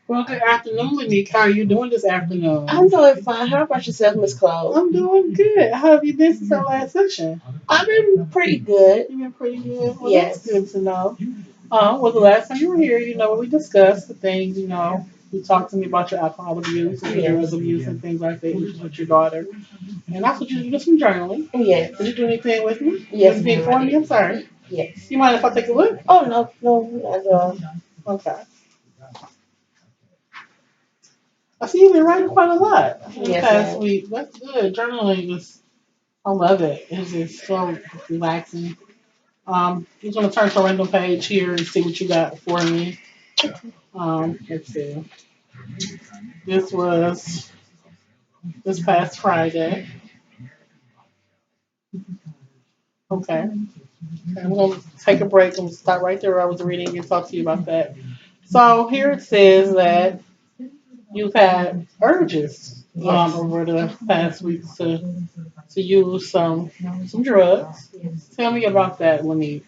Well, good afternoon, Monique. How are you doing this I'm afternoon? doing fine. How about yourself, Miss Chloe? I'm doing good. How have you been since our last session? I've been pretty good. You've been pretty good. Well, that's Yes. good to know. Well, the last time you were here, we discussed the things, you talked to me about your alcohol abuse and your drug Yes. abuse and things like that, issues with your daughter. And I thought you to do some journaling. Yes. Did you do anything with me? Do Yes, anything ma'am, I for me? did. I'm sorry. Yes. You mind if I take a look? Oh no, no, not at all. Okay. I see you've been writing quite a lot in the Yes, past ma'am. week. That's good. Journaling is I love it. It's just so relaxing. Just gonna turn to a random page here and see what you got for me. Let's see. This was this past Friday. Okay. And we're gonna take a break and start right there where I was reading and talk to you about that. So here it says that you've had urges Yes. over the past weeks to use some drugs. Yes. Tell me about that, Lanique.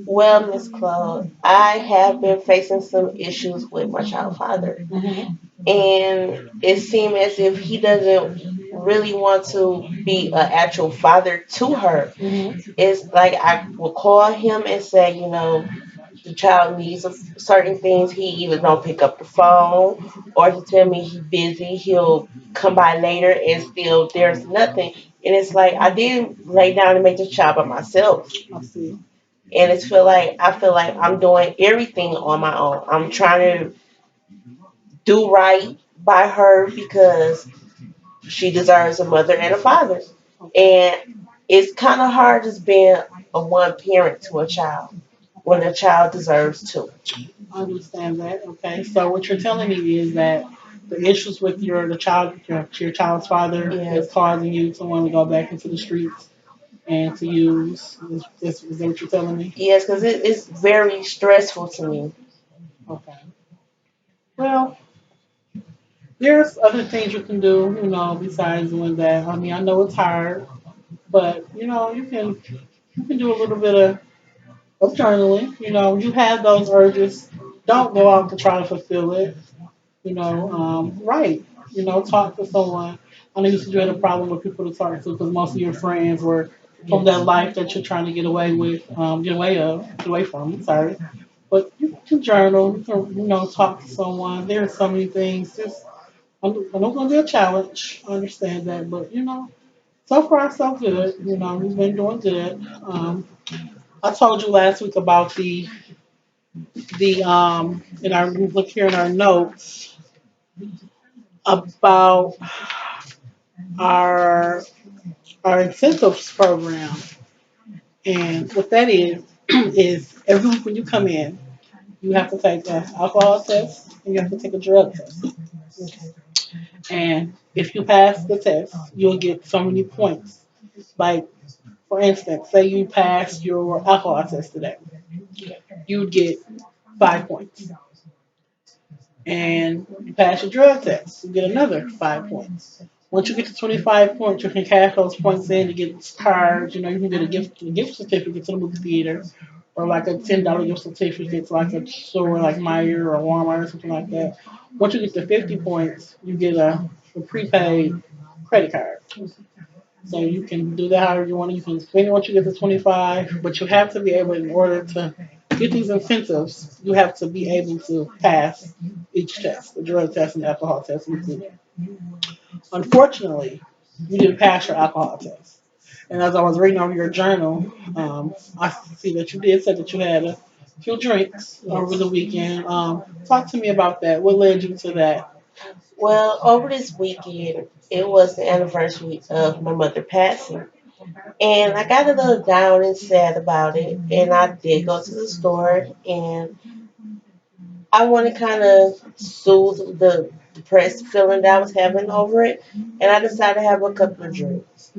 Well, Miss Chloe, I have been facing some issues with my child father. Mm-hmm. And it seemed as if he doesn't really want to be an actual father to her. Mm-hmm. It's like I will call him and say, the child needs certain things. He either don't pick up the phone or he tell me he's busy. He'll come by later and still there's nothing. And it's like I didn't lay down and make the child by myself. I see. And I feel like I'm doing everything on my own. I'm trying to do right by her because she deserves a mother and a father. Okay. And it's kind of hard just being a one parent to a child when a child deserves two. I understand that. Okay. So what you're telling me is that the issues with your child's father is Yes. causing you to want to go back into the streets and to use. Is that what you're telling me? Yes, because it's very stressful to me. Okay. Well, there's other things you can do, besides doing that. I mean, I know it's hard, but you can do a little bit of journaling. You have those urges. Don't go out to try to fulfill it. Right. Talk to someone. I know you said you had a problem with people to talk to because most of your friends were from that Yes. life that you're trying to get away with, get away from. Sorry, but you can journal. You can, talk to someone. There are so many things. I know it's gonna be a challenge. I understand that, but so far so good. You've been doing good. I told you last week about the in our look here in our notes about our our incentives program. And what that is is every week when you come in, you have to take an alcohol test and you have to take a drug test. Okay. And if you pass the test, you'll get so many points. Like for instance, say you pass your alcohol test today, you'd get 5 points. And you pass your drug test, you get another 5 points. Once you get to 25 points, you can cash those points in to get cards. You can get a gift certificate to the movie theater, or like a $10 gift certificate to like a store like Meijer or Walmart or something like that. Once you get to 50 points, you get a prepaid credit card. So you can do that however you want. You can spend it once you get to 25, but you have to be able, in order to get these incentives, you have to be able to pass each test, the drug test and the alcohol test included. Unfortunately, you didn't pass your alcohol test. And as I was reading over your journal, I see that you did say that you had a few drinks over Yes. the weekend. Talk to me about that. What led you to that? Well, over this weekend, it was the anniversary of my mother passing. And I got a little down and sad about it. And I did go to the store and I want to kind of soothe the depressed feeling that I was having over it. And I decided to have a couple of drinks.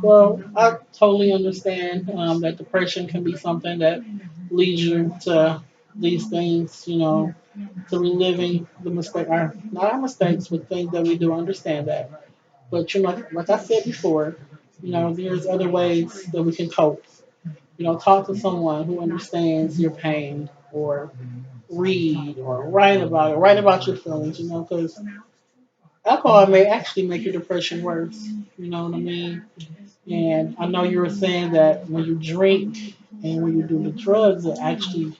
Well, I totally understand that depression can be something that leads you to these things, to reliving the mistake, not our mistakes, but things that we do. Understand that, but like I said before, there's other ways that we can cope. Talk to someone who understands your pain, or read or write about it. Write about your feelings, you know, because alcohol may actually make your depression worse. You know what I mean? And I know you were saying that when you drink and when you do the drugs, it actually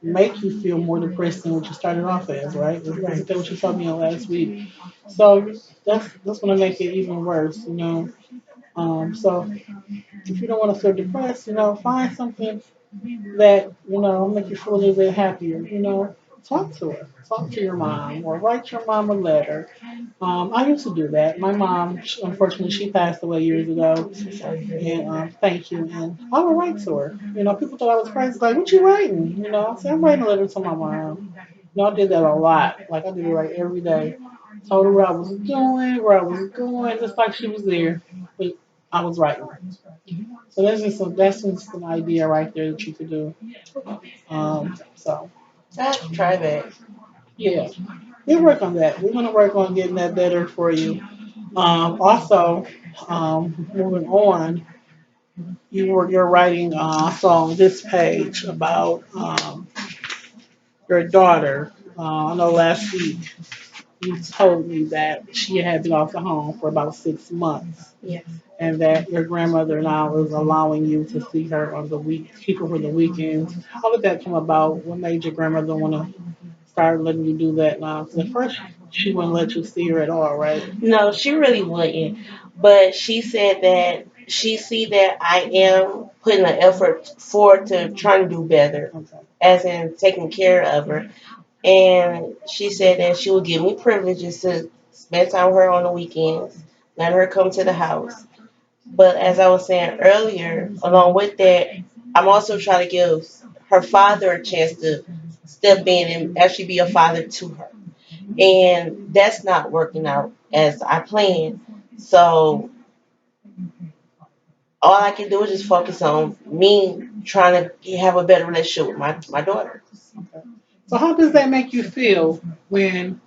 make you feel more depressed than what you started off as, right? Isn't that what you told me on last week? So that's gonna make it even worse, you know. So if you don't want to feel depressed, you know, find something that make you feel a little bit happier. You know, talk to her, talk to your mom, or write your mom a letter. I used to do that. My mom, unfortunately, she passed away years ago, and thank you. And I would write to her. You know, people thought I was crazy. Like, what you writing? You know, I said I'm writing a letter to my mom. You know, I did that a lot. Like I did it like every day. Told her what I was doing, where I was going, just like she was there, but I was writing. So that's just an idea right there that you could do. So I have to try that. yeah, we'll work on that. We're gonna work on getting that better for you. Also, moving on, you're writing also on this page about your daughter. I know last week you told me that she had been off the home for about 6 months, Yes. and that your grandmother now is allowing you to see her on the week, keep her for the weekends. How did that come about? What made your grandmother want to start letting you do that now? 'Cause at first she wouldn't let you see her at all, right? No, she really wouldn't. But she said that she see that I am putting an effort forward to trying to do better, Okay. as in taking care of her. And she said that she would give me privileges to spend time with her on the weekends, let her come to the house. But as I was saying earlier, along with that, I'm also trying to give her father a chance to step in and actually be a father to her. And that's not working out as I planned. So all I can do is just focus on me trying to have a better relationship with my daughter. Okay. So how does that make you feel when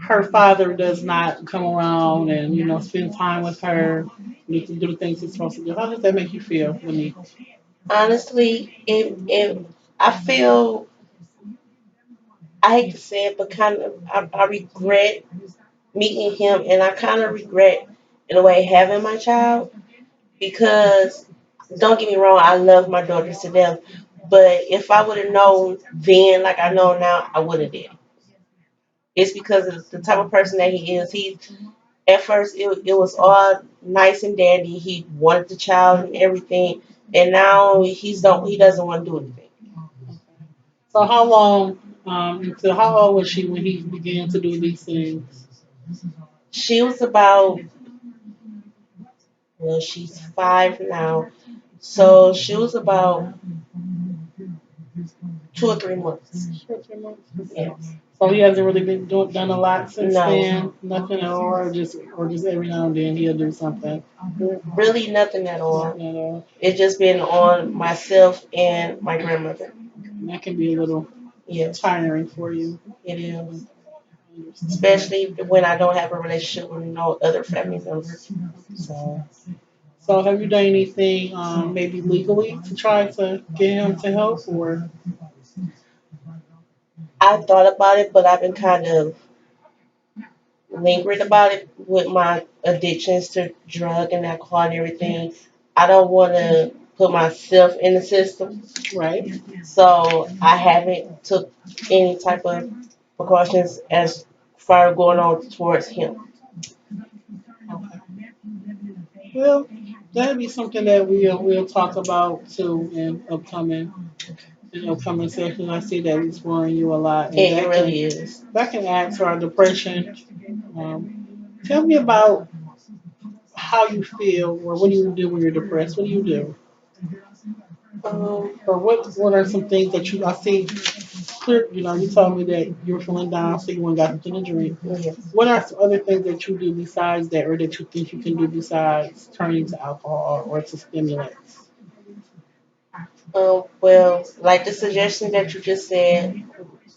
her father does not come around and spend time with her, do the things he's supposed to do? How does that make you feel when he? Honestly, it I feel, I hate to say it, but kind of I regret meeting him, and I kind of regret in a way having my child because don't get me wrong, I love my daughters to death, but if I would have known then like I know now, I would have did. It's because of the type of person that he is. He at first it was all nice and dandy. He wanted the child and everything, and now he doesn't want to do anything. So how long? So how old was she when he began to do these things? She was about, well, she's 5 now, so she was about 2 or 3 months. 2 or 3 months. Okay. Yes. So he hasn't really been done a lot since No, then. Nothing at all, or just every now and then he'll do something. really nothing at all. Nothing at all. It's just been on myself and my grandmother. And that can be a little Yes, tiring for you. it is. I understand. Especially when I don't have a relationship with no other family members. So So have you done anything, maybe legally, to try to get him to help, or I thought about it, but I've been kind of lingering about it with my addictions to drug and alcohol and everything. I don't want to put myself in the system, right? so I haven't took any type of precautions as far as going on towards him. Okay. Well, that'd be something that we'll talk about too in upcoming sessions. I see that it's worrying you a lot, and It that really can is. that can add to our depression. Tell me about how you feel, or what do you do when you're depressed? What do you do, Um, or what are some things that I see? Clear, you told me that you were feeling down, so you went and got something to drink. yes. What are some other things that you do besides that, or that you think you can do besides turning to alcohol or to stimulants? Well, like the suggestion that you just said,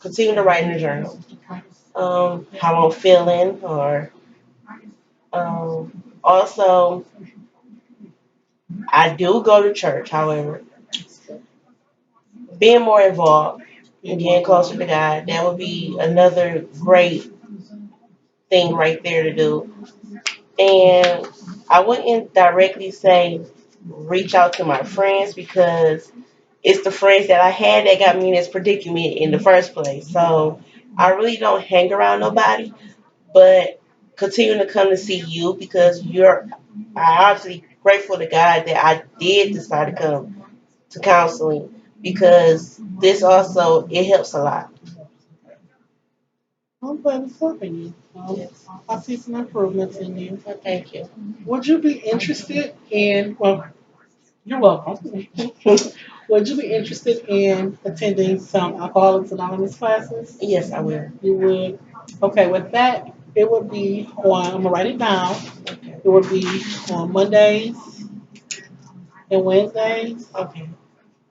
continue to write in the journal. How I'm feeling, or also I do go to church. However, being more involved. and getting closer to God. That would be another great thing right there to do. And I wouldn't directly say reach out to my friends because it's the friends that I had that got me in this predicament in the first place. So I really don't hang around nobody, but continuing to come to see you because I obviously grateful to God that I did decide to come to counseling because this also it helps a lot. I'm glad it's helping you. Yes. I see some improvements in you. Well, thank you. Would you be interested in, well, you're welcome. Would you be interested in attending some Alcoholics Anonymous classes? Yes, I will. You would. Okay, with that, it would be on, I'm going to write it down. Okay. It would be on Mondays and Wednesdays Okay.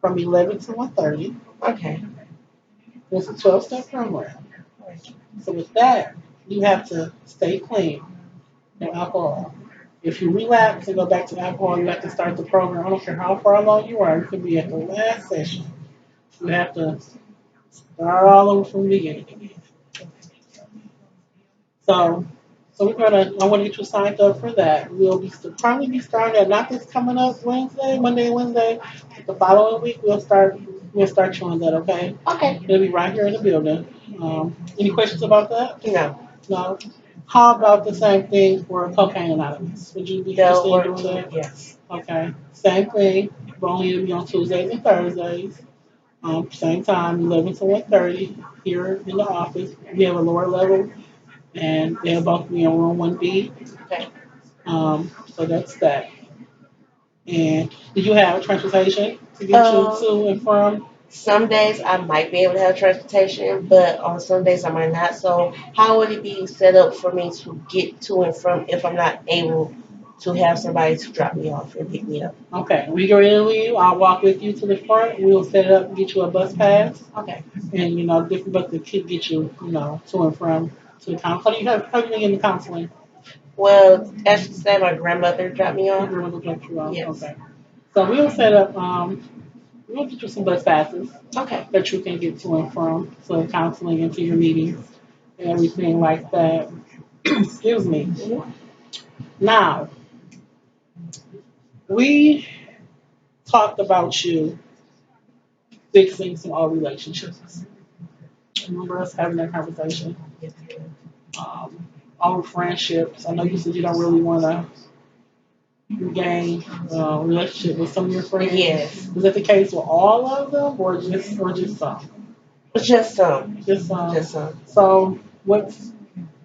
from 11 to 1:30. Okay. It's a 12-step program. So with that, you have to stay clean from alcohol. If you relapse and go back to alcohol, you have to start the program. I don't care how far along you are. You could be at the last session. You have to start all over from the beginning again. So, so we're gonna. I want to get you signed up for that. We'll be probably be starting at not this coming up Wednesday, Monday, and Wednesday. But the following week we'll start. We'll start you on that. Okay. Okay. It'll be right here in the building. Any questions about that? No. No. How about the same thing for Cocaine Anonymous? Would you be That'll interested in work doing too. that? Yes. Okay. Same thing, but only it'll be on Tuesdays and Thursdays. Same time, 11 to 1:30 here in the office. We have a lower level, and they'll both be on room 1B. Okay. So that's that. And do you have transportation to get you Um, to and from? some days I might be able to have transportation, but on some days I might not. So how would it be set up for me to get to and from if I'm not able to have somebody to drop me off and pick me up? Okay, we get ready to leave. I'll walk with you to the front. We'll set it up and get you a bus pass. Okay. And different but the kid get you, to and from to the counseling. How do you get in the counseling? Well, as you said, my grandmother dropped me Your off. grandmother dropped you off. Yes. Okay. So we'll set up we'll get you some bus passes Okay. that you can get to and from to counseling and to your meetings and everything like that. Excuse me. Mhm. Now, we talked about you fixing some old relationships. Remember us having that conversation? Yes. Um, old friendships. I know you said you don't really want to regain relationship with some of your friends. Yes. Is that the case with all of them, or just some? Just some. Just some. Just some. So what's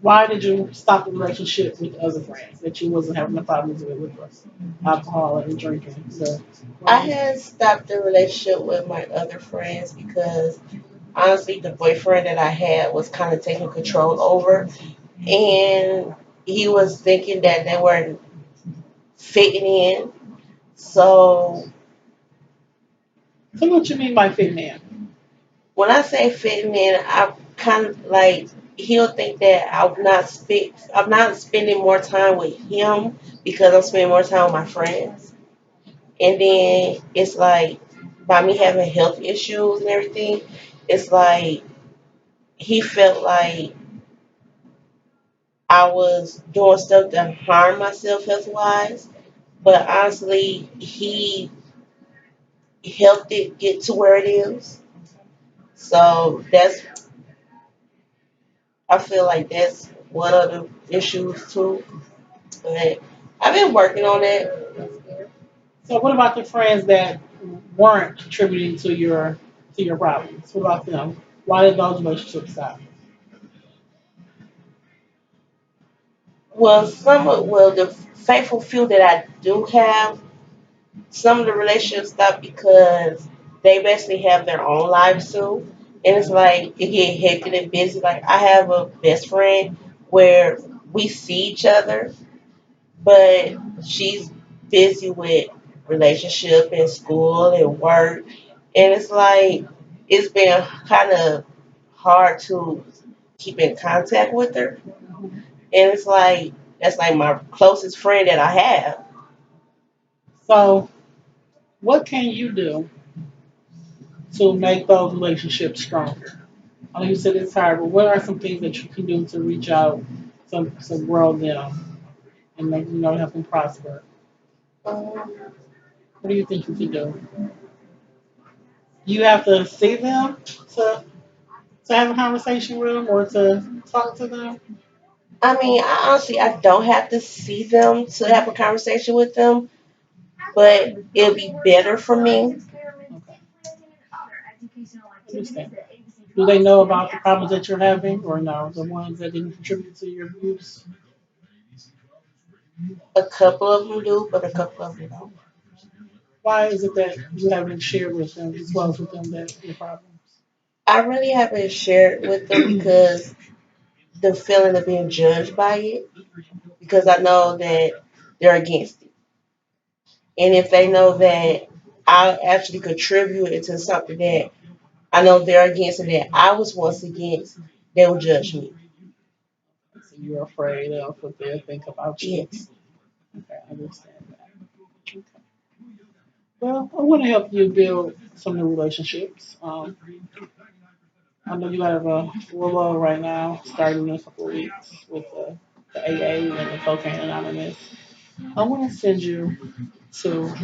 why did you stop the relationship with other friends that you wasn't having the problems with us? Alcohol and drinking. I had stopped the relationship with my other friends because honestly, the boyfriend that I had was kind of taking control over, and he was thinking that they weren't fitting in. So So what you mean by fit man? when I say fitting in, I kind of like he'll think that I'm not spending more time with him because I'm spending more time with my friends. And then it's like by me having health issues and everything, it's like he felt like I was doing stuff to harm myself health wise. But honestly, he helped it get to where it is. So I feel like that's one of the issues too. But I've been working on it. So what about the friends that weren't contributing to your problems? What about them? Why did those relationships stop? Well, the faithful few that I do have, some of the relationships stop because they basically have their own lives too. And it's like it get hectic and busy. Like I have a best friend where we see each other, but she's busy with relationship and school and work. And it's like it's been kind of hard to keep in contact with her. And it's like that's like my closest friend that I have. So what can you do to make those relationships stronger? I know you said it's hard, but what are some things that you can do to reach out to grow them and make help them prosper? Um, What do you think you can do? You have to see them to to have a conversation with them or to talk to them. I mean, I don't have to see them to have a conversation with them, but it'll be better for me. Okay, understand. Do they know about the problems that you're having, or no? The ones that didn't contribute to your abuse? A couple of them do, but a couple of them don't. Why is it that you haven't shared with them, disclosed with them that your problems? I really haven't shared with them because the feeling of being judged by it, because I know that they're against it. And if they know that I actually contributed to something that I know they're against and that I was once against, they will judge me. So you're afraid of what they'll think about you. Yes. Okay, I understand that. Okay. Well, I want to help you build some new relationships. I know you have a full right now, starting in a couple of weeks with the AA and the Cocaine Anonymous. I want to send you to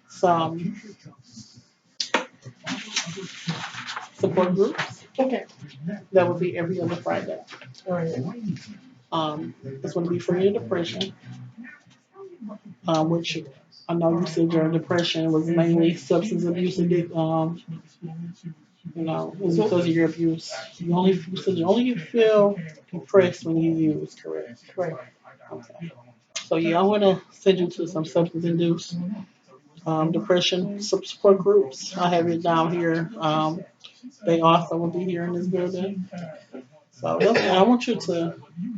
some support groups Okay. that will be every other Friday. All right. It's going to be for your depression, which I know you said your depression was mainly substance abuse it's Mhm. because of your abuse. You only feel depressed when you use, correct? Correct. Okay. So yeah, I want to send you to some substance induced depression support groups. I have it down here. They also will be here in this building. So I want you to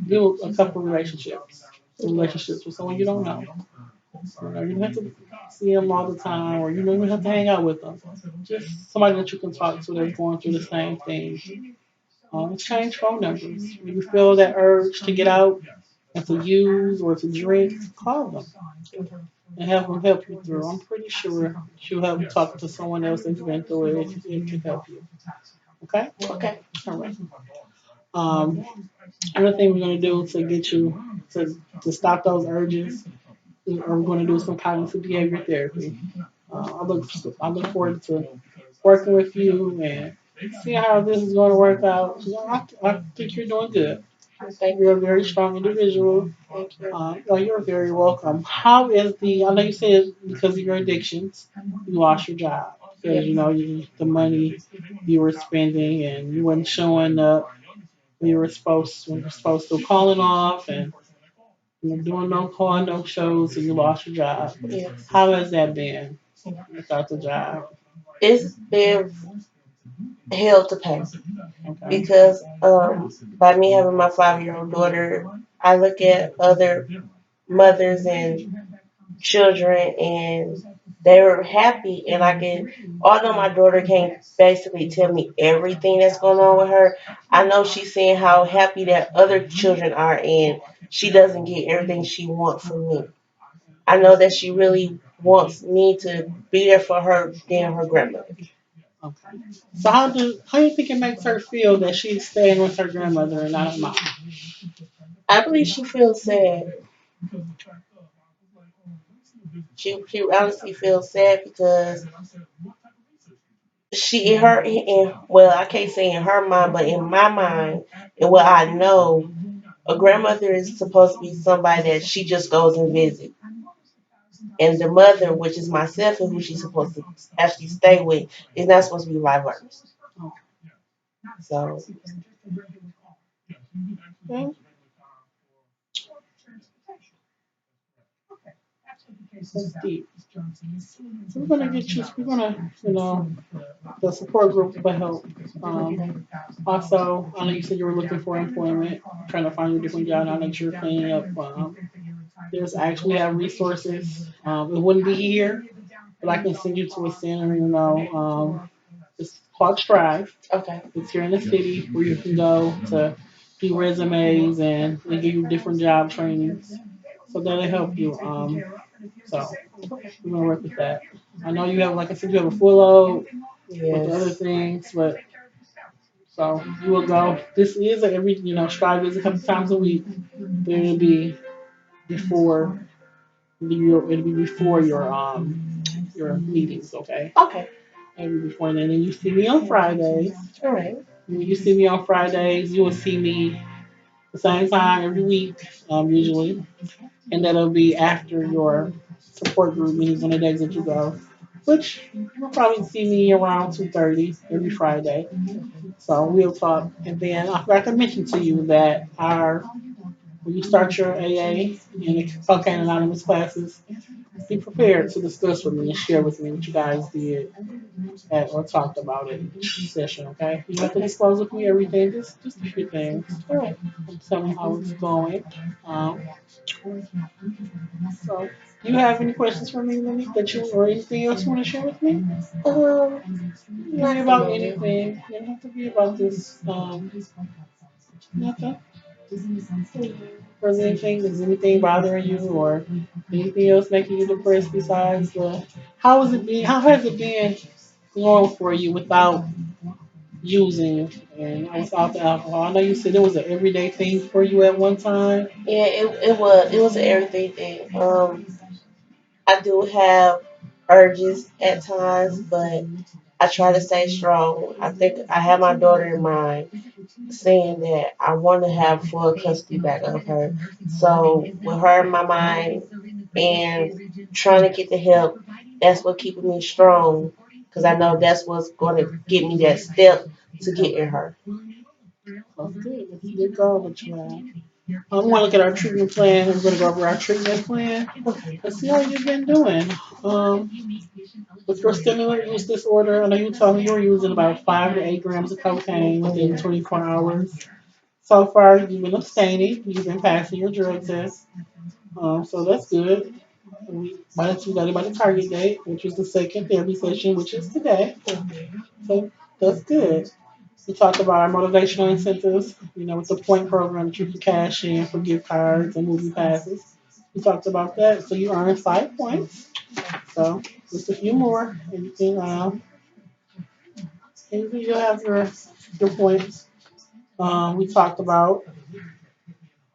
build a couple relationships with someone you don't know. You don't have to see them all the time, or you don't even have to hang out with them. Just somebody that you can talk to that's going through the same thing. Exchange phone numbers. When you feel that urge to get out and to use or to drink, call them and have them help you through. I'm pretty sure she'll help you talk to someone else that's been through it and can help you. Okay? Okay. All right. Um, Another thing we're going to do to get you to stop those urges, we're going to do some cognitive behavior therapy. I look forward to working with you and seeing how this is going to work out. I think you're doing good. Thank You're a you. very strong individual. Thank you. No, you're very welcome. How is I know you said because of your addictions, you lost your job because Yep. the money you were spending and you weren't showing up. You were supposed to calling off and doing no call, no shows, and you lost your job. Yes. How has that been without the job? It's been hell to pay Okay. because by me having my 5-year-old daughter, I look at other mothers and children and they were happy and I can although my daughter can't basically tell me everything that's going on with her, I know she's seeing how happy that other children are and she doesn't get everything she wants from me. I know that she really wants me to be there for her being her grandmother. Okay. So how do you think it makes her feel that she's staying with her grandmother and not her mom? I believe she feels sad. She honestly feels sad because she in her in well I can't say in her mind but in my mind and what I know a grandmother is supposed to be somebody that she just goes and visit and the mother which is myself and who she's supposed to actually stay with is not supposed to be reversed. So Okay. That's deep. So the support group will help. Also, I know you said you were looking for employment, trying to find a different job now that you're cleaning up. There's actually have resources. It wouldn't be here, but I can send you to a center, it's called Strive. okay. It's here in the city where you can go to do resumes and they give you different job trainings. So that'll help you. So we're gonna work with that. I know you have, like I said, you have a full load. with the other Yes. things, but so you will go. This is a every Strive is a couple times a week, but it'll be before it'll be before your meetings, okay? Okay. And before then, and you see me on Fridays. All right. When you see me on Fridays, you will see me the same time every week, usually, and that'll be after your support group meetings on the days that you go, which you'll probably see me around 2:30 every Friday. So we'll talk, and then I forgot to mention to you that our when you start your AA and the Cocaine Anonymous classes, be prepared to discuss with me and share with me what you guys did or talked about it in each session, okay? You don't have to Okay. disclose with me everything, just a few things. All right. And tell me how it's going. Um, so, do you have any questions for me, Lily, that you or anything else you want to share with me? Be Not at the about moment. anything. You don't have to be about this. Nothing. Or is anything bothering you, or anything else making you depressed besides the? How is it being? How has it been going for you without using and without the alcohol? I know you said it was an everyday thing for you at one time. Yeah, it was an everything thing. I do have urges at times, but I try to stay strong. I think I have my daughter in mind, saying that I want to have full custody back of her. So with her in my mind and trying to get the help, that's what keeping me strong. Because I know that's what's going to get me that step to getting her. That's good. That's a good goal that you have. I'm going to look at our treatment plan. I'm going to go over our treatment plan. Let's see how you've been doing. Um, with your stimulant use disorder, I know you told me you were using about 5 to 8 grams of cocaine within Mhm. 24 hours. So far, you've been abstaining. You've been passing your drug test. So that's good. We got it by the target date, which was the second therapy session, which is today. So that's good. We talked about our motivational incentives, with the point program that you can cash in for gift cards and movie passes. We talked about that. So you earn 5 points. So just a few more, and you'll have your points. We talked about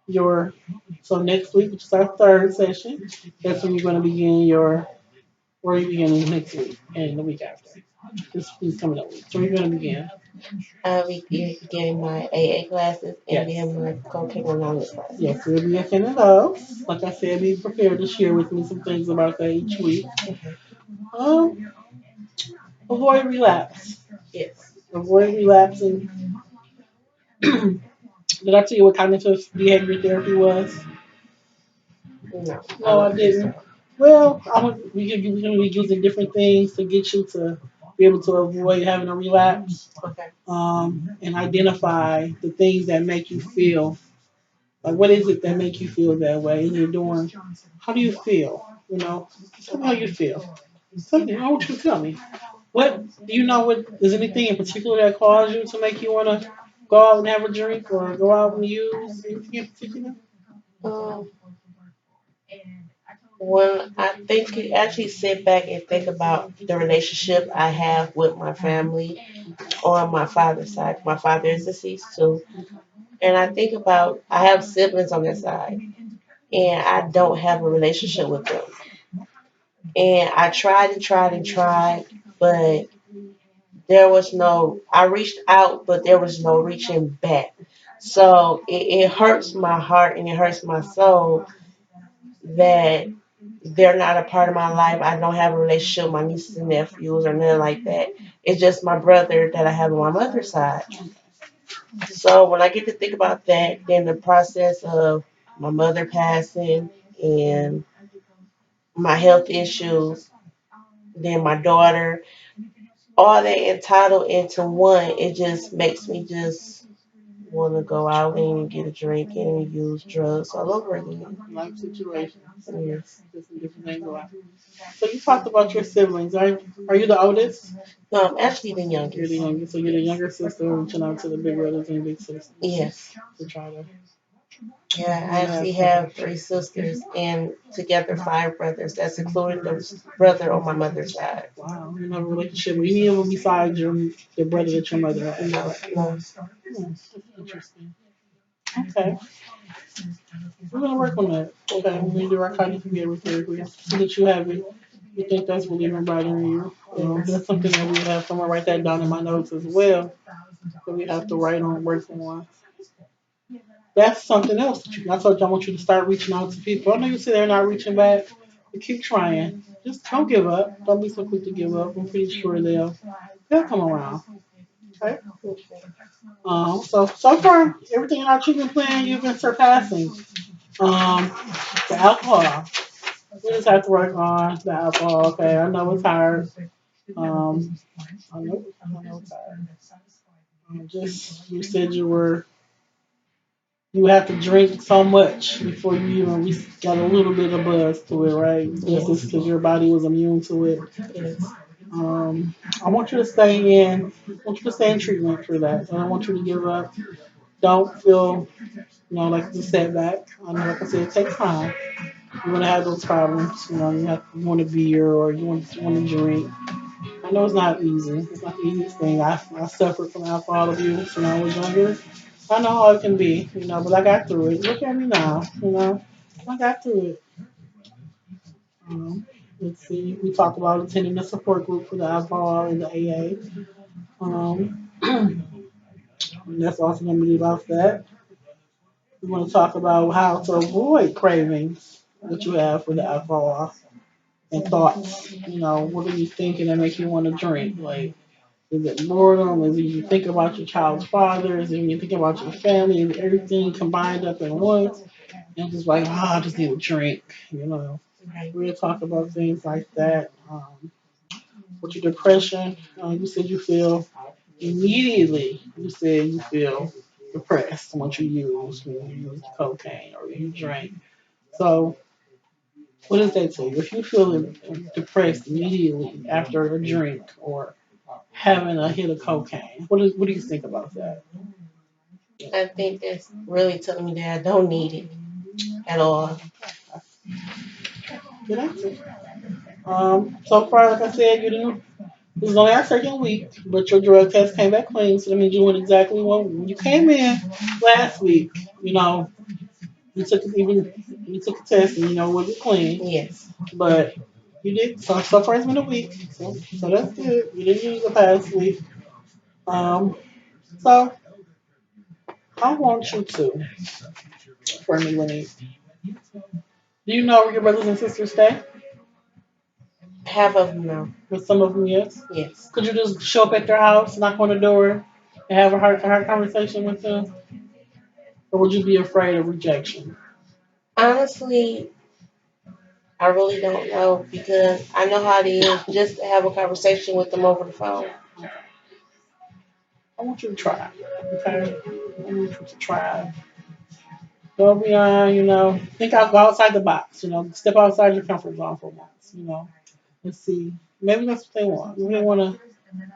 your so next week, which is our third session. That's when you're going to begin where are you beginning next week and the week after. This week's coming up week. So you're going to begin. I'll be getting my AA classes and Yes. then my cocaine anonymous classes. Yes, we'll be attending those. Like I said, be prepared to share with me some things about that each week. Um, avoid relapse. Yes. Avoid relapsing. Did I tell you what cognitive behavior therapy was? No, I No, don't I think didn't. so. Well, we're going to be using different things to get you to be able to avoid having a relapse, Okay. and identify the things that make you feel like, what is it that make you feel that way? Is it doing? How do you feel? Tell me how you feel. Something. I want you to tell me. What do you know? What is anything in particular that caused you to make you want to go out and have a drink or go out and use anything in particular? Um, when I think you actually sit back and think about the relationship I have with my family on my father's side. My father is deceased too. And I think about I have siblings on that side and I don't have a relationship with them. And I tried and tried and tried, but there was no I reached out but there was no reaching back. So it hurts my heart and it hurts my soul that they're not a part of my life. I don't have a relationship with my nieces and nephews or nothing like that. It's just my brother that I have on my mother's side. So when I get to think about that, then the process of my mother passing and my health issues, then my daughter, all that entitled into one, it just makes me just want to go out and get a drink and use drugs all over again. Life situations. Yes. Just different things a lot. So you talked about your siblings. Are you the oldest? No, I'm actually the You're the youngest. youngest. So you're the younger sister reaching out to the big brothers and big sisters Yes. to try to Yeah, I You actually have have three sisters and together five brothers. That's including the brother on my mother's side. wow, you have a relationship with any of them besides your brother that your mother has. No, no. That's interesting. Okay, we're gonna work on that. Okay, we need to work how you can get with therapy. See that you have it. You think that's really even bothering you. That's something that we have. I'm gonna write that down in my notes as well. That we have to write on, work on. That's something else. I told you I want you to start reaching out to people. I know you say they're not reaching back, but keep trying. Just don't give up. Don't be so quick to give up. I'm pretty sure they'll come around. Okay. So far everything in our treatment plan you've been surpassing. Um, the alcohol. We just have to work on the alcohol. Okay, I know it's hard. I know it's hard. Just you said you have to drink so much before you even got a little bit of buzz to it, right? This is Yes, because your body was immune to it. yes. I want you to stay in. I want you to stay in treatment for that. I don't want you to give up. Don't feel, like it's a setback. I know, like I said, it takes time. You're gonna have those problems. You want a beer or you want to drink. I know it's not easy. It's not the easiest thing. I suffered from alcohol abuse when I was younger. I know how it can be, but I got through it. Look at me now, I got through it. Um, let's see. We talked about attending the support group for the alcohol and the AA. And that's also going to be about that. We want to talk about how to avoid cravings that you have for the alcohol and thoughts. What are you thinking that make you want to drink? Like, is it boredom? Is it you think about your child's father? Is it you think about your family and everything combined up in once? And just like, I just need a drink. Right. We'll talk about things like that. With your depression, you said you feel immediately. You said you feel depressed once when you use cocaine or you drink. So, what does that tell you? If you feel depressed immediately after a drink or having a hit of cocaine, what do you think about that? I think that's really telling me that I don't need it at all. Good answer. So far, like I said, you didn't. This is only our second week, but your drug test came back clean, so that means you went exactly what when you came in last week. You know, you took a test and it wasn't clean, Yes. but you did. So far it's been a week, so that's good. You didn't use the past week. Um, so I want you to, for me, Winnie. Do you know where your brothers and sisters stay? Half of them no. With some of them, yes. Yes. Could you just show up at their house, knock on the door, and have a heart-to-heart conversation with them, or would you be afraid of rejection? Honestly, I really don't know because I know how it is just to have a conversation with them over the phone. I want you to try. Okay, I want you to try. Go beyond. Think out, go outside the box. Step outside your comfort zone for once. Let's see. Maybe that's what they want. Maybe they want to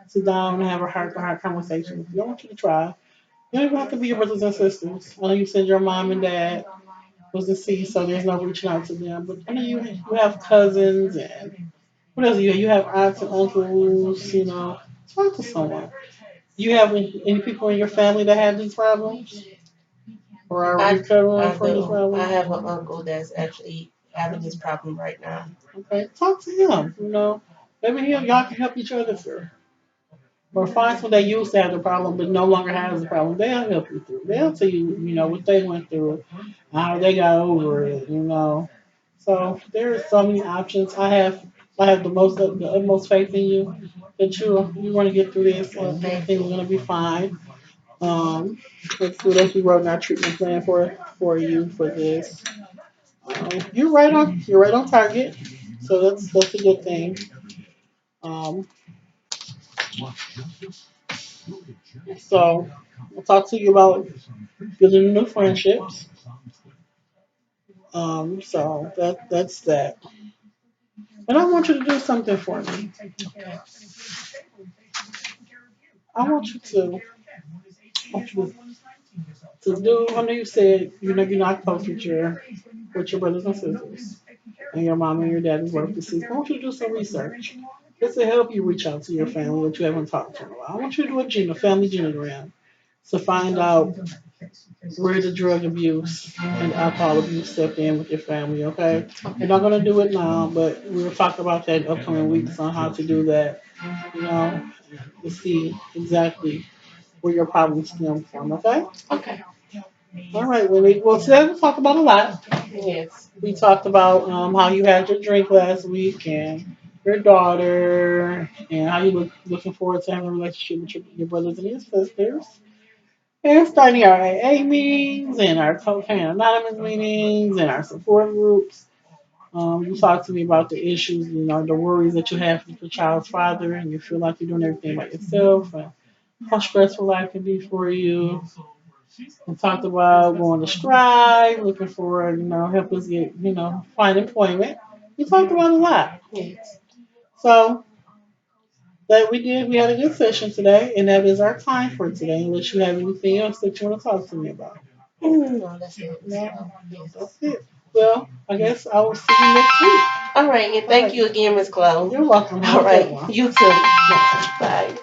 sit down and have a heart-to-heart conversation with you. I want you to try. You don't even have to be your brothers and sisters. I know you said your mom and dad was deceased, so there's no reaching out to them. But I know you have cousins and what else? You have aunts and uncles. Talk to someone. Do you have any people in your family that have these problems or are I recovering I from this do. I problem? have an uncle that's actually having this problem right now. Okay, talk to him. Maybe y'all can help each other through. Or find someone that used to have the problem but no longer has the problem. They'll help you through. They'll tell you, what they went through, how they got over it. So there are so many options. I have the utmost faith in you that you're going to get through this Well, and thank everything's you. going to be fine. Um, let's see what else we wrote in our treatment plan for you for this. You're right on target. So that's a good thing. Um, so I'll talk to you about building new friendships. So that's that. And I want you to do something for me. I want you to, I want you to to do. I know you said you're not close with your brothers and sisters, and your mom and your dad is work deceased. I want you to do some research. This will help you reach out to your family that you haven't talked to in a while. I want you to do family genogram to find out where the drug abuse and alcohol abuse stepped in with your family, okay? We're Okay. not going to do it now, but we'll talk about that in upcoming weeks on how to do that, you know, to see exactly where your problems stem from, okay? Okay. All right, Willie. Well, today we talked about a lot. Yes. We talked about how you had your drink last week and your daughter and how you looking forward to having a relationship with your brothers and your sisters. And starting our AA meetings and our Cocaine Anonymous meetings and our support groups. You talked to me about the issues, the worries that you have with your child's father, and you feel like you're doing everything by yourself, and how stressful life can be for you. We talked about going to Strive, looking for, help us get, find employment. We talked about a lot. Yes. So we had a good session today, and that is our time for today. Unless you have anything else that you want to talk to me about. No, that's it. No, Yes. that's it. Well, I guess I will see you next week. All right. And All thank right. you again, Miss Chloe. You're welcome. Have All a good right. one. You too. Bye. Bye.